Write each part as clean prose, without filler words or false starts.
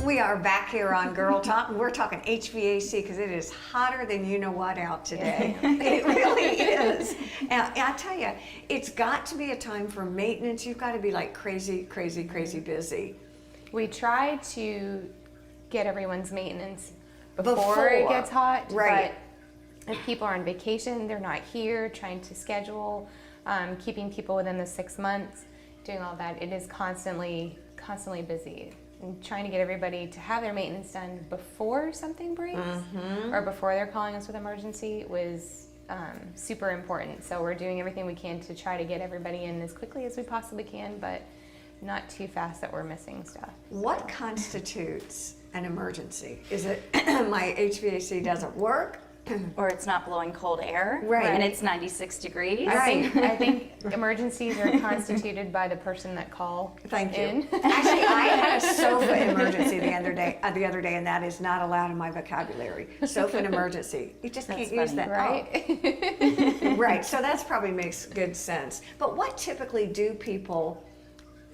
We are back here on Girl Talk, and we're talking HVAC because it is hotter than you know what out today. It really is. And I tell you, it's got to be a time for maintenance. You've got to be like crazy, crazy, crazy busy. We try to get everyone's maintenance before it gets hot, right? But if people are on vacation, they're not here, trying to schedule, keeping people within the 6 months, doing all that, it is constantly busy. And trying to get everybody to have their maintenance done before something breaks or before they're calling us with emergency was super important. So we're doing everything we can to try to get everybody in as quickly as we possibly can, but not too fast that we're missing stuff. What constitutes an emergency? Is it my HVAC doesn't work? Or it's not blowing cold air, right? And it's 96 degrees. I think emergencies are constituted by the person that call Thank you. in. Actually, I had a sofa emergency the other day, and that is not allowed in my vocabulary. Sofa and emergency. You just can't use that, right? Right. So that's probably makes good sense. But what typically do people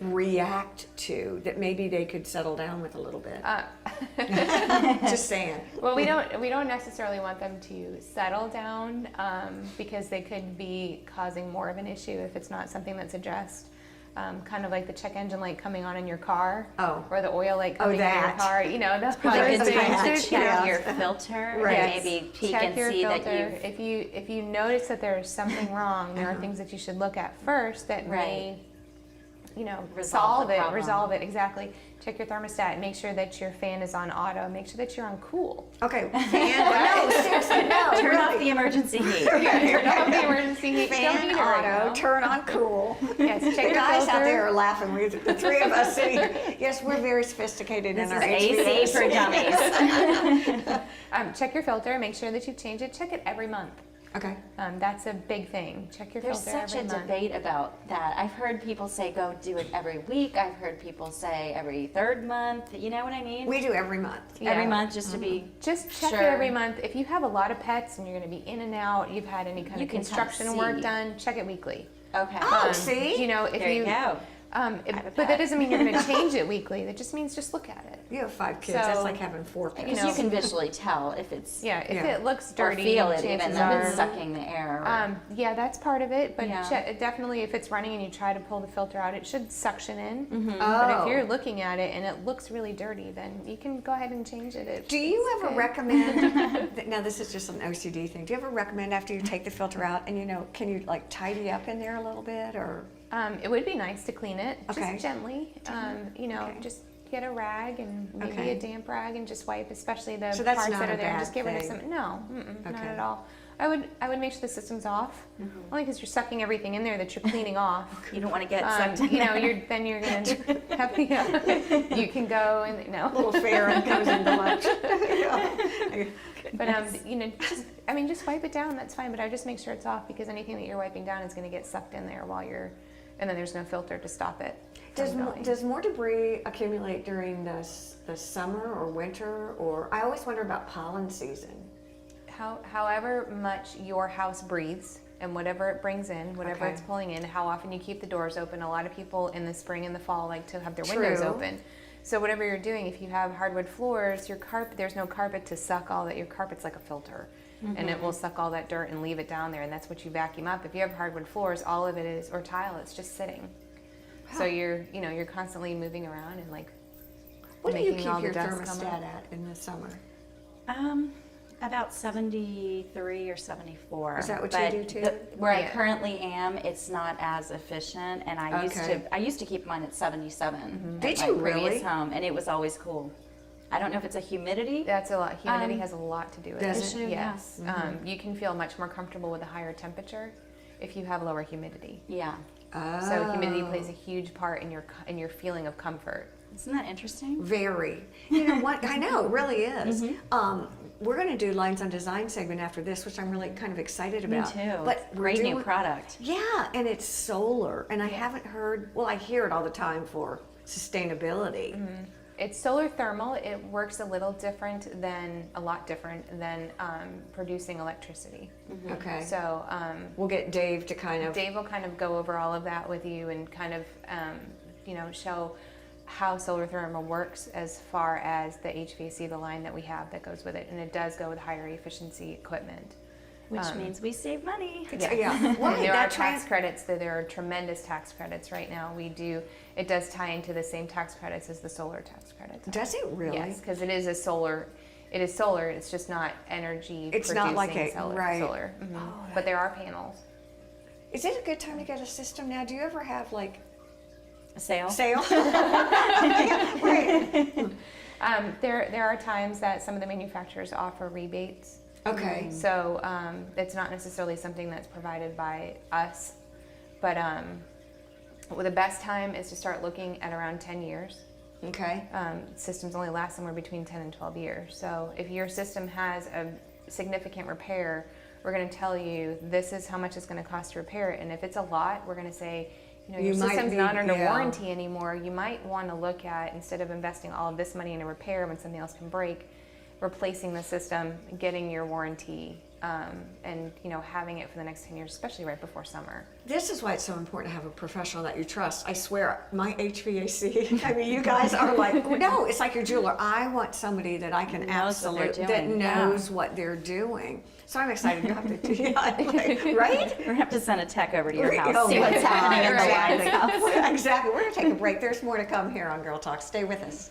react to that maybe they could settle down with a little bit? Just saying. Well, we don't necessarily want them to settle down because they could be causing more of an issue if it's not something that's addressed. Kind of like the check engine light coming on in your car, or the oil light coming on in your car. You know, that's Like probably it's time to check Yeah. your filter, Right. and maybe peek check and your see filter. that If you notice that there's something wrong, there are things that you should look at first that may, Resolve the problem. resolve it, exactly. Check your thermostat, make sure that your fan is on auto, make sure that you're on cool. Okay, fan, no, seriously, no. turn off the emergency heat. Turn off the emergency heat. Don't Fan need it right auto, now. turn on cool. Yes, check The your guys filter. out there are laughing. The three of us sitting here. Yes, we're very sophisticated This in is our AC for dummies. Check your filter, make sure that you change it. Check it every month. Okay. That's a big thing. Check your There's filter such a every month. debate about that. I've heard people say go do it every week. I've heard people say every third month. You know what I mean? We do every month. Every Yeah. month just to be Just check sure. it every month. If you have a lot of pets and you're going to be in and out, you've had any kind You of can construction kind of work see. done, check it weekly. Okay. Oh, see? You know, if There you go. But that doesn't mean you're going to change it weekly. That just means just look at it. You have 5 kids. So- That's like having 4 pets. Because you can visually tell if it's Yeah, if Yeah. it looks or dirty, feel it even chances if it's are. sucking the air. Or, Yeah, that's part of it, but Yeah. definitely if it's running and you try to pull the filter out, it should suction in. Mm-hmm. But if Oh. you're looking at it and it looks really dirty, then you can go ahead and change it. Do you It's ever good. recommend, now this is just an OCD thing, do you ever recommend after you take the filter out and can you like tidy up in there a little bit or? It would be nice to clean it, Okay. just gently. Okay. Just get a rag and maybe Okay. a damp rag and just wipe, especially the So that's parts not that a are there. bad Just get rid of thing. some. No, not Okay. at all. I would make sure the system's off, only because you're sucking everything in there that you're cleaning off. you don't want to get sucked in there. you're gonna have you can go and Little Farron comes into lunch. But just wipe it down. That's fine. But I just make sure it's off because anything that you're wiping down is going to get sucked in there while you're, and then there's no filter to stop it. Does more debris accumulate during the summer or winter? Or I always wonder about pollen season. However much your house breathes and whatever it brings in, whatever Okay. it's pulling in, how often you keep the doors open. A lot of people in the spring and the fall like to have their windows True. open. So whatever you're doing, if you have hardwood floors, your carpet, there's no carpet to suck all that. Your carpet's like a filter, and it will suck all that dirt and leave it down there, and that's what you vacuum up. If you have hardwood floors, all of it is, or tile, it's just sitting. So you're constantly moving around and like What do you making keep all the your dust come thermostat up. at in the summer? About 73 or 74. Is that what you But do too? Where I Right. currently am, it's not as efficient, and Okay. I used to keep mine at 77. Did at you my previous really? home, and it was always cool. I don't know if it's a humidity. That's a lot. Humidity has a lot to do with Does it. it? Yes. You can feel much more comfortable with a higher temperature if you have lower humidity. Yeah. So humidity plays a huge part in your feeling of comfort. Isn't that interesting? Very. You know what? I know, it really is. We're going to do Lines on Design segment after this, which I'm really kind of excited Me about. too. But we're Great new doing- product. Yeah, and it's solar, and I haven't heard. Well, I hear it all the time for sustainability. It's solar thermal. It works a lot different than producing electricity. Okay. So We'll get Dave to kind of. Dave will kind of go over all of that with you and kind of show how solar thermal works as far as the HVAC, the line that we have that goes with it, and it does go with higher efficiency equipment. Which means we save money. Yeah. And Right, there are that tax credits. There are tremendous tax credits right now. It does tie into the same tax credits as the solar tax credits. Does it really? Yes, because it is solar. It's just not energy. It's not like producing a- right. solar. Mhm. Oh, But there are panels. Is it a good time to get a system now? Do you ever have like A sale. sale? Right. There are times that some of the manufacturers offer rebates. Okay. So it's not necessarily something that's provided by us, but well, the best time is to start looking at around 10 years. Okay. Systems only last somewhere between 10 and 12 years. So if your system has a significant repair, we're going to tell you this is how much it's going to cost to repair it. And if it's a lot, we're going to say, your You might system's need- not under yeah. warranty anymore. You might want to look at, instead of investing all of this money in a repair when something else can break, replacing the system, getting your warranty, and having it for the next 10 years, especially right before summer. This is why it's so important to have a professional that you trust. I swear, my HVAC, I mean, you guys are like, no, it's like your jeweler. I want somebody that I can Knows what they're absolutely, that doing, knows what they're doing. So I'm excited. You have to, yeah, right? We're gonna have to send a tech over to your house, Oh, see what's my happening in the God. lines. Exactly. We're going to take a break. There's more to come here on Girl Talk. Stay with us.